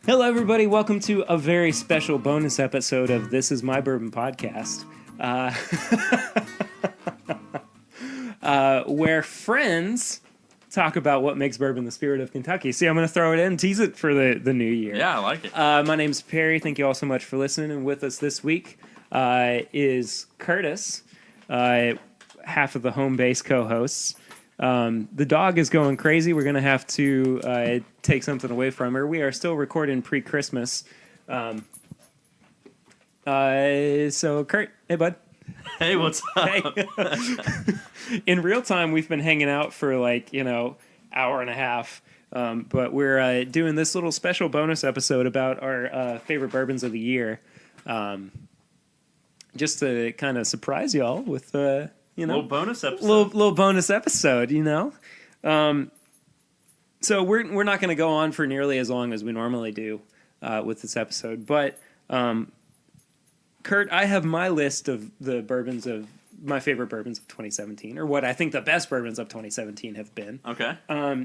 Hello, everybody. Welcome to a very special bonus episode of This Is My Bourbon podcast, where friends talk about what makes bourbon the spirit of Kentucky. See, I'm going to throw it in, tease it for the new year. Yeah, I like it. My name's Perry. Thank you all so much for listening. And with us this week is Curtis, half of the home base co-hosts. The dog is going crazy. We're going to have to take something away from her. We are still recording pre-Christmas. So, Kurt, hey, bud. Hey, what's up? Hey. In real time, we've been hanging out for hour and a half. But we're doing this little special bonus episode about our favorite bourbons of the year. Just to kind of surprise y'all with... little bonus episode. Little bonus episode, So we're not going to go on for nearly as long as we normally do with this episode. But, Kurt, I have my list of the bourbons of my favorite bourbons of 2017, or what I think the best bourbons of 2017 have been. Okay.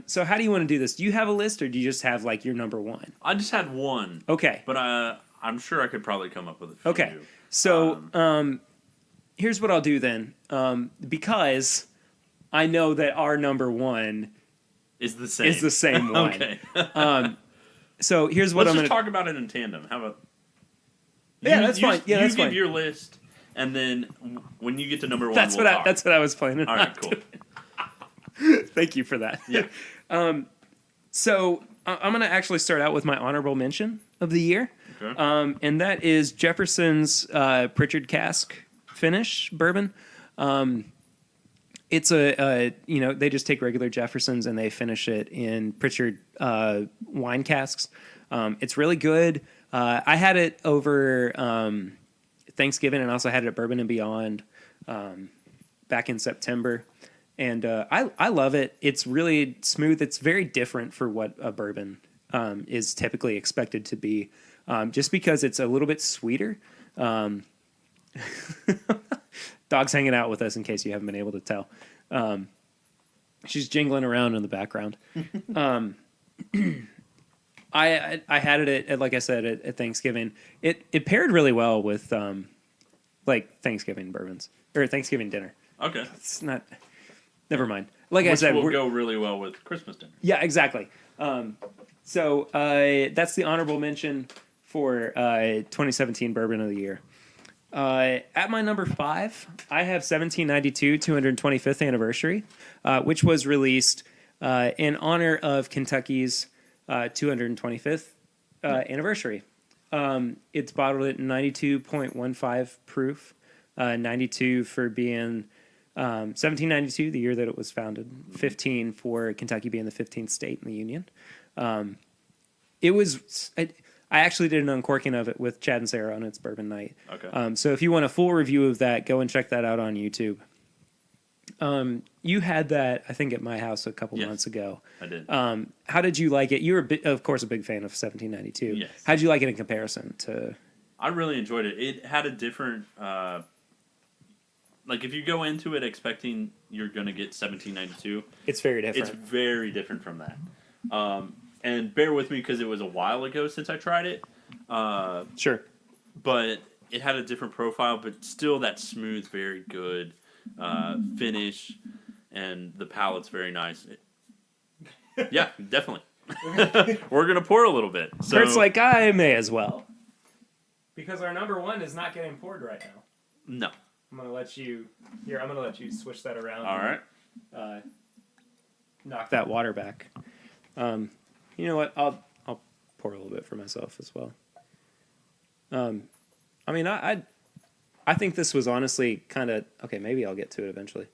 So how do you want to do this? Do you have a list, or do you just have, your number one? I just had one. Okay. But I'm sure I could probably come up with a few. Okay. So, here's what I'll do then. Because I know that our number one is the same. one. Okay. So here's what Let's I'm going to talk about it in tandem. How about? That's fine. Yeah, that's you give fine. your list, and then when you get to number one, That's what I was planning. All right, cool. Thank you for that. Yeah. So I'm going to actually start out with my honorable mention of the year, Okay. And that is Jefferson's Pritchard Cask Finish bourbon. It's they just take regular Jeffersons and they finish it in Pritchard wine casks. It's really good. I had it over Thanksgiving, and also had it at Bourbon and Beyond back in September. And I love it. It's really smooth. It's very different for what a bourbon is typically expected to be, just because it's a little bit sweeter. Dog's hanging out with us in case you haven't been able to tell. She's jingling around in the background. I had it at like I said at Thanksgiving. It paired really well with Thanksgiving bourbons or Thanksgiving dinner. Okay. It's not. Never mind. Like Which I said, will go really well with Christmas dinner. Yeah, exactly. So that's the honorable mention for 2017 Bourbon of the Year. At my number 5, I have 1792 225th anniversary, which was released in honor of Kentucky's 225th anniversary. It's bottled at 92.15 proof, 92 for being 1792, the year that it was founded, 15 for Kentucky being the 15th state in the Union. I actually did an uncorking of it with Chad and Sarah on its bourbon night. Okay. So if you want a full review of that, go and check that out on YouTube. You had that, I think, at my house a couple months ago. I did. How did you like it? You were, of course, a big fan of 1792. Yes. How did you like it in comparison to... I really enjoyed it. It had a different... if you go into it expecting you're going to get 1792... It's very different. It's very different from that. And bear with me because it was a while ago since I tried it. Sure. But it had a different profile, but still that smooth, very good finish, and the palate's very nice. Yeah, definitely. We're going to pour a little bit. So, Kurt's like, I may as well. Because our number one is not getting poured right now. No. I'm going to let you... Here, I'm going to let you switch that around. All right. Knock that water back. You know what? I'll pour a little bit for myself as well. I think this was honestly kind of... Okay, maybe I'll get to it eventually.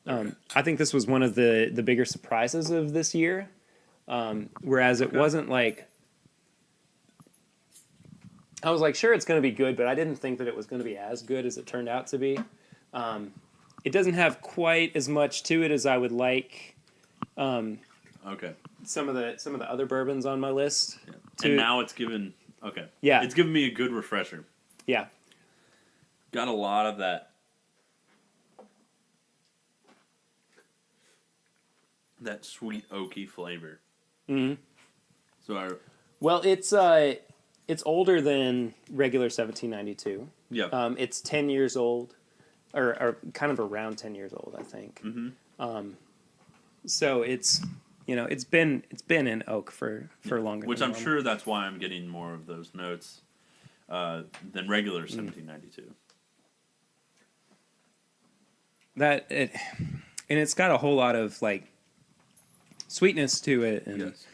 I think this was one of the bigger surprises of this year. Whereas it wasn't like... I was like, sure, it's going to be good, but I didn't think that it was going to be as good as it turned out to be. It doesn't have quite as much to it as I would like. Okay. Some of the other bourbons on my list. Yeah. And now it's given... Okay. Yeah. It's given me a good refresher. Yeah. Got a lot of that sweet oaky flavor. Mm-hmm. So Well, it's older than regular 1792. Yeah. It's 10 years old, or kind of around 10 years old, I think. So it's it's been in oak for longer. Which than I'm normal. sure that's why I'm getting more of those notes than regular 1792. And it's got a whole lot of like sweetness to it and Yes.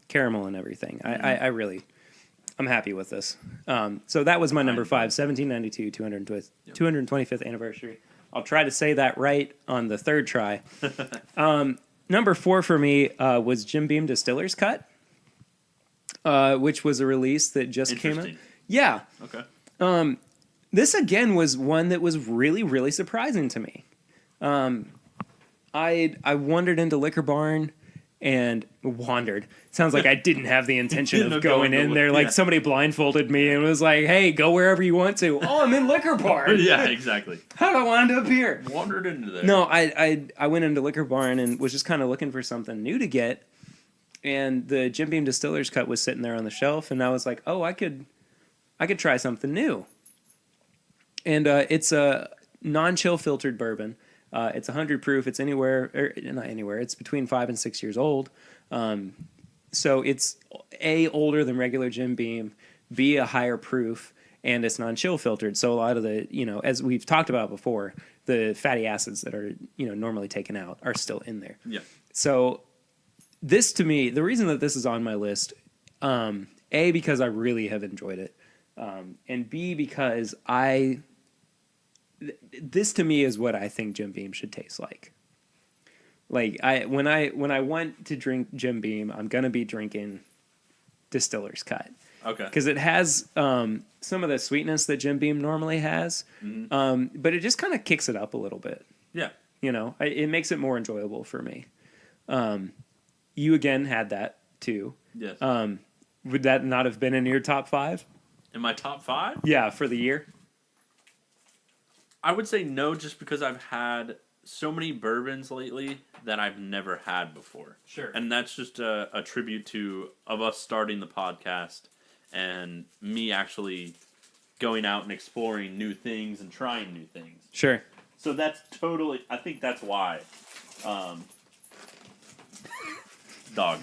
caramel and everything. I'm happy with this. So that was my number 5, 1792, 225th anniversary. I'll try to say that right on the third try. Number 4 for me was Jim Beam Distiller's Cut, which was a release that just came out. Yeah. Okay. This again was one that was really, really surprising to me. I wandered into Liquor Barn and wandered. Sounds like I didn't have the intention of going in there. Like somebody blindfolded me and was like, "Hey, go wherever you want to." Oh, I'm in Liquor Barn. Yeah, exactly. How do I wind up here? Wandered into there. No, I went into Liquor Barn and was just kind of looking for something new to get, and the Jim Beam Distiller's Cut was sitting there on the shelf, and I was like, "Oh, I could try something new." And it's a non-chill filtered bourbon. It's 100 proof. It's not anywhere. It's between 5 and 6 years old. So it's A, older than regular Jim Beam, B, a higher proof, and it's non-chill filtered. So a lot of the, as we've talked about before, the fatty acids that are, normally taken out are still in there. Yeah. So this, to me, the reason that this is on my list, A, because I really have enjoyed it, and B, because this to me is what I think Jim Beam should taste like. Like when I went to drink Jim Beam, I'm gonna be drinking Distiller's Cut. Okay. Because it has some of the sweetness that Jim Beam normally has, but it just kind of kicks it up a little bit. Yeah. It makes it more enjoyable for me. You again had that too. Yes. Would that not have been in your top 5? In my top 5? Yeah, for the year. I would say no, just because I've had so many bourbons lately that I've never had before. Sure. And that's just a tribute of us starting the podcast and me actually going out and exploring new things and trying new things. Sure. So I think that's why. Dog.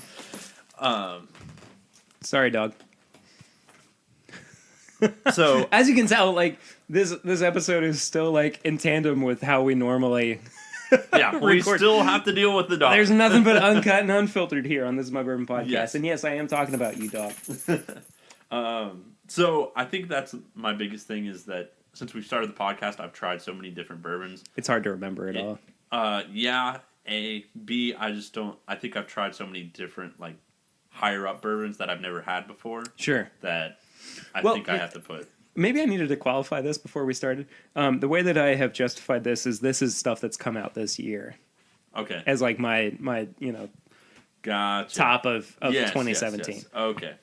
Sorry, dog. So as you can tell, like this episode is still like in tandem with how we normally. yeah, we still have to deal with the dog. There's nothing but uncut and unfiltered here on This Is My Bourbon podcast, Yes. and yes, I am talking about you, dog. So I think that's my biggest thing is that since we started the podcast, I've tried so many different bourbons. It's hard to remember it all. Yeah. A, B, I think I've tried so many different like higher up bourbons that I've never had before. Sure. That I think I have to put. Maybe I needed to qualify this before we started. The way that I have justified this is stuff that's come out this year. Okay. As like my gotcha. top of Yes, 2017. Yes. Okay.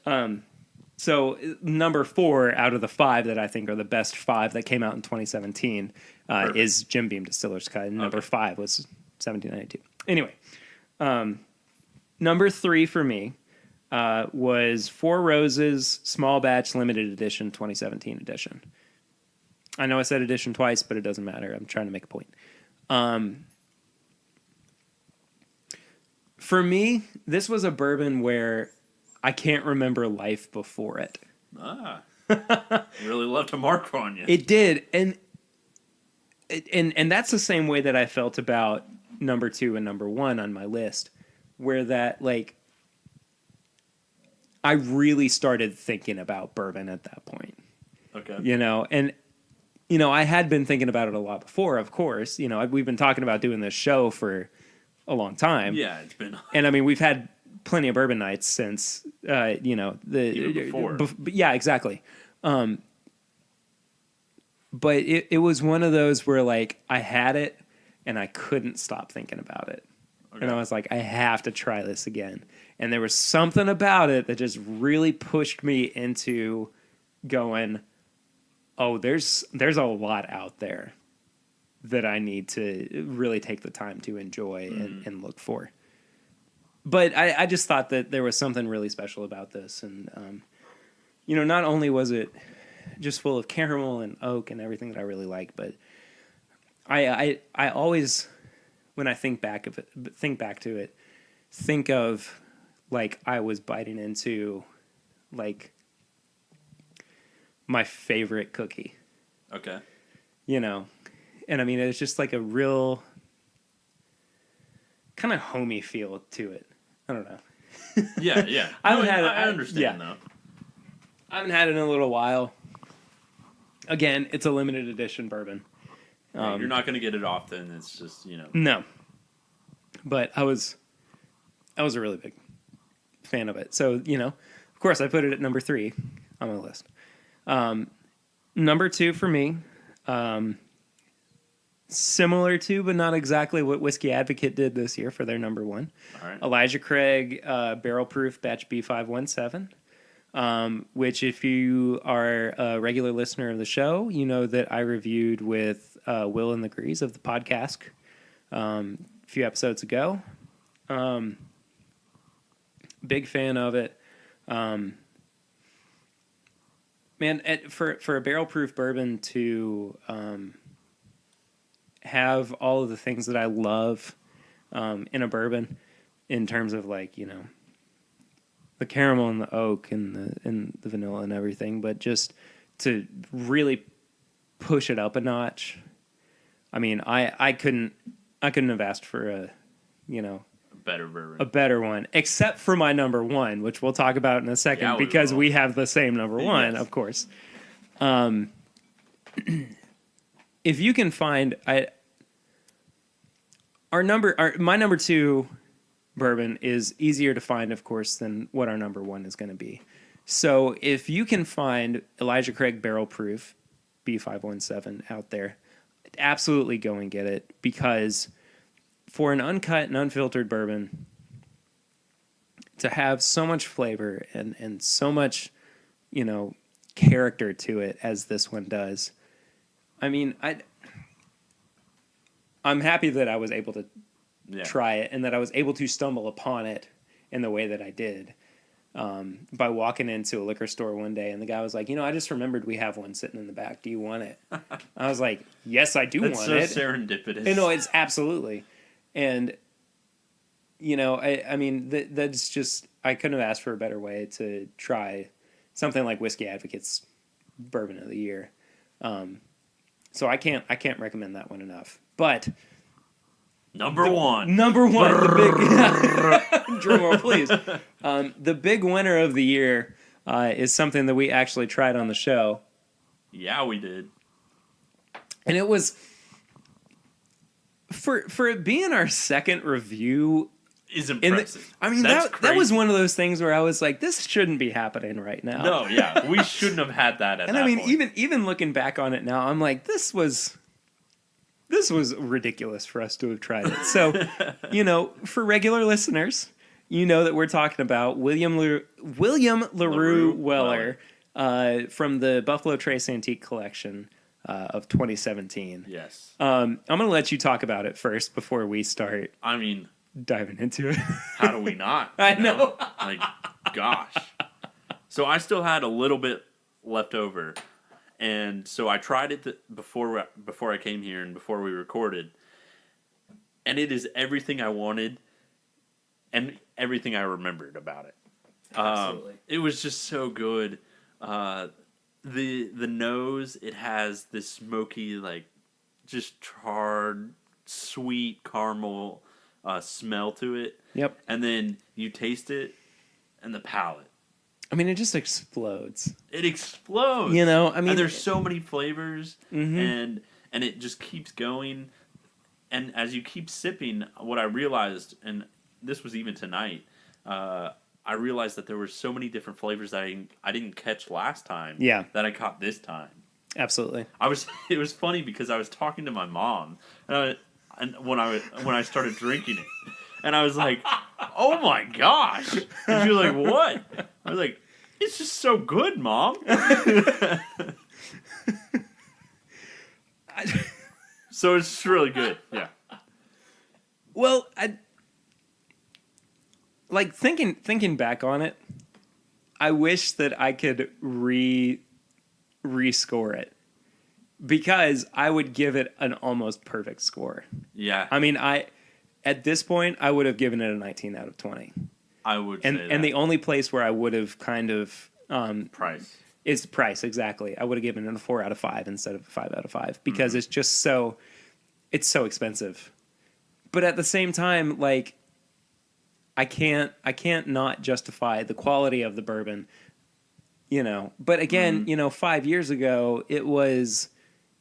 So number 4 out of the 5 that I think are the best 5 that came out in 2017 is Jim Beam Distiller's Cut. And number 5 was 1792. Anyway, number 3 for me was Four Roses Small Batch Limited Edition 2017 edition. I know I said edition twice, but it doesn't matter. I'm trying to make a point. For me, this was a bourbon where I can't remember life before it. Really left a mark on you. It did, and that's the same way that I felt about number 2 and number 1 on my list, where that like I really started thinking about bourbon at that point. Okay. And I had been thinking about it a lot before, of course. We've been talking about doing this show for a long time. Yeah, it's been. And I mean, we've had plenty of bourbon nights since Even before. Yeah, exactly. But it was one of those where like I had it and I couldn't stop thinking about it. Okay. And I was like, I have to try this again. And there was something about it that just really pushed me into going, oh, there's a lot out there that I need to really take the time to enjoy and look for. but I just thought that there was something really special about this, and not only was it just full of caramel and oak and everything that I really like, but I always, when I think back to it, think of like I was biting into like my favorite cookie. Okay. And I mean, it's just like a real kind of homey feel to it. I don't know. Yeah, yeah. I understand though. I haven't had it in a little while. Again, it's a limited edition bourbon. You're not going to get it often. It's just, No. But I was a really big fan of it. So, of course I put it at number 3 on my list. Number 2 for me, similar to, but not exactly what Whiskey Advocate did this year for their number 1. All right. Elijah Craig Barrel Proof Batch B517. Which if you are a regular listener of the show, you know that I reviewed with Will and the Grease of the podcast a few episodes ago. Big fan of it. Man, for a barrel proof bourbon to have all of the things that I love in a bourbon, in terms of like, the caramel and the oak and the vanilla and everything, but just to really push it up a notch. I mean, I couldn't have asked for a better bourbon. A better one, except for my number 1, which we'll talk about in a second, because we have the same number 1, yes. Of course. If you can find my number 2 bourbon is easier to find, of course, than what our number 1 is going to be. So if you can find Elijah Craig Barrel Proof B517 out there, absolutely go and get it, because for an uncut and unfiltered bourbon to have so much flavor and so much, character to it as this one does, I mean, I'm happy that I was able to try it, and that I was able to stumble upon it in the way that I did, by walking into a liquor store one day, and the guy was like, I just remembered we have one sitting in the back. Do you want it? I was like, yes, I do want it. That's so serendipitous. It's absolutely. And, I mean, that's just, I couldn't have asked for a better way to try something like Whiskey Advocate's Bourbon of the Year. So I can't recommend that one enough. But Number 1, the big drum roll, please. The big winner of the year is something that we actually tried on the show. Yeah, we did. And it was for it being our second review. Is impressive. That was one of those things where I was like, this shouldn't be happening right now. No, yeah, we shouldn't have had that at that point. even looking back on it now, I'm like, this was ridiculous for us to have tried it. So, for regular listeners, that we're talking about William LaRue Weller from the Buffalo Trace Antique Collection of 2017. Yes. I'm going to let you talk about it first before we start. I mean, diving into it. How do we not? I know. Like, gosh. So I still had a little bit left over. And so I tried it before I came here and before we recorded. And it is everything I wanted and everything I remembered about it. Absolutely. It was just so good. The nose, it has this smoky, like, just charred, sweet caramel smell to it. Yep. And then you taste it, and the palate. I mean, it just explodes. It explodes. And there's so many flavors, and it just keeps going. And as you keep sipping, what I realized, and this was even tonight, I realized that there were so many different flavors that I didn't catch last time. Yeah. That I caught this time. Absolutely. It was funny because I was talking to my mom, and when I started drinking it, and I was like, "Oh my gosh!" And she was like, "What?" I was like, "It's just so good, Mom." So it's just really good. Yeah. Well, like thinking back on it, I wish that I could rescore it, because I would give it an almost perfect score. Yeah. I mean, at this point I would have given it a 19 out of 20. I would say that. And the only place where I would have kind of price. is price, exactly. I would have given it a 4 out of 5 instead of a 5 out of 5, because it's just so expensive. But at the same time, like, I can't not justify the quality of the bourbon, you know. But again, you know, 5 years ago it was,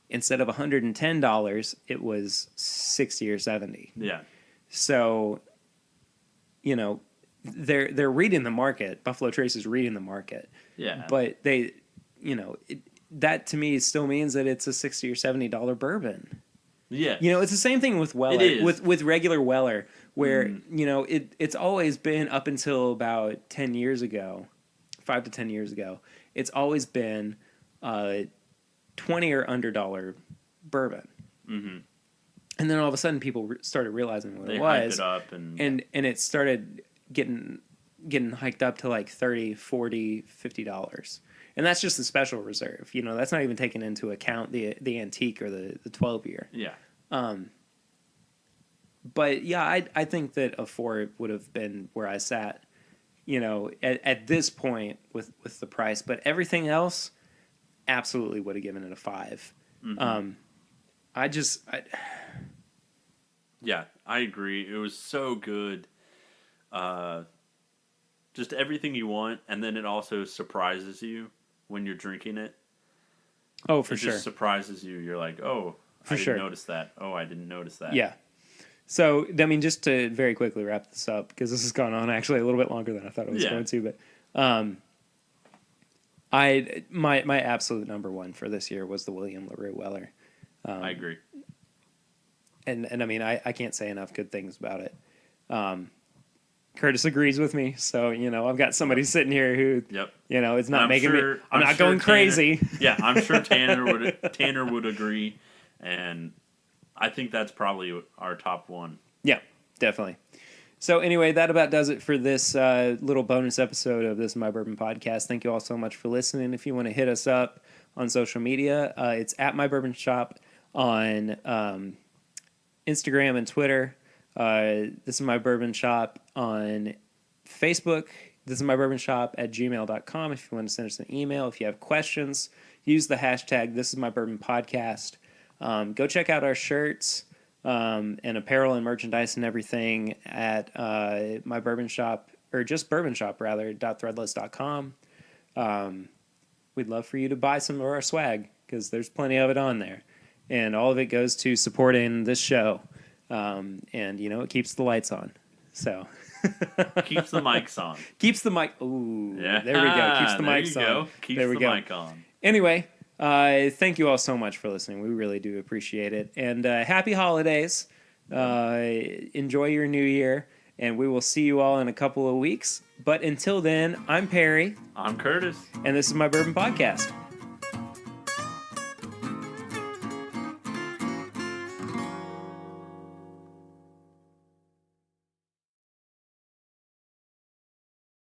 instead of $110, it was 60 or 70. Yeah. So, you know, they're reading the market. Buffalo Trace is reading the market. Yeah. But they, you know, that to me still means that it's a $60 or $70 bourbon. Yeah. You know, it's the same thing with Weller. It is. With regular Weller, where, you know, it's always been, up until about 10 years ago, 5 to 10 years ago, it's always been $20 or under dollar bourbon. Mm-hmm. And then all of a sudden people started realizing what it was. Hyped it up and it started getting hiked up to like $30, $40, $50. And that's just the special reserve. You know, that's not even taking into account the antique or the 12-year. Yeah. But yeah, I think that a 4 would have been where I sat, you know, at this point with the price. But everything else, absolutely would have given it a 5. Mm-hmm. Yeah, I agree. It was so good. Just everything you want, and then it also surprises you when you're drinking it. Oh, for it sure. It just surprises you. You're like, oh, I didn't notice that. Oh, I didn't notice that. Yeah. So, I mean, just to very quickly wrap this up, because this has gone on actually a little bit longer than I thought it was going to, but my absolute number one for this year was the William LaRue Weller. I agree. And I mean, I can't say enough good things about it. Curtis agrees with me, so, you know, I've got somebody sitting here who, you know, it's not making me. I'm not going crazy. Yeah, I'm sure Tanner would agree, and I think that's probably our top one. Yeah, definitely. So anyway, that about does it for this little bonus episode of This Is My Bourbon podcast. Thank you all so much for listening. If you want to hit us up on social media, it's at My Bourbon Shop on Instagram and Twitter. This is My Bourbon Shop on Facebook. This is My Bourbon Shop at gmail.com. If you want to send us an email, if you have questions, use the hashtag This Is My Bourbon Podcast. Go check out our shirts and apparel and merchandise and everything at My Bourbon Shop, or just Bourbon Shop rather, .threadless.com. We'd love for you to buy some of our swag, because there's plenty of it on there, and all of it goes to supporting this show. And, you know, it keeps the lights on. So keeps the mics on. Keeps the mic. Ooh, yeah. There we go. Keeps the mics on. Keeps there we the go. mic on. Anyway, thank you all so much for listening. We really do appreciate it. And happy holidays. Enjoy your new year. And we will see you all in a couple of weeks. But until then, I'm Perry. I'm Curtis. And this is My Bourbon Podcast.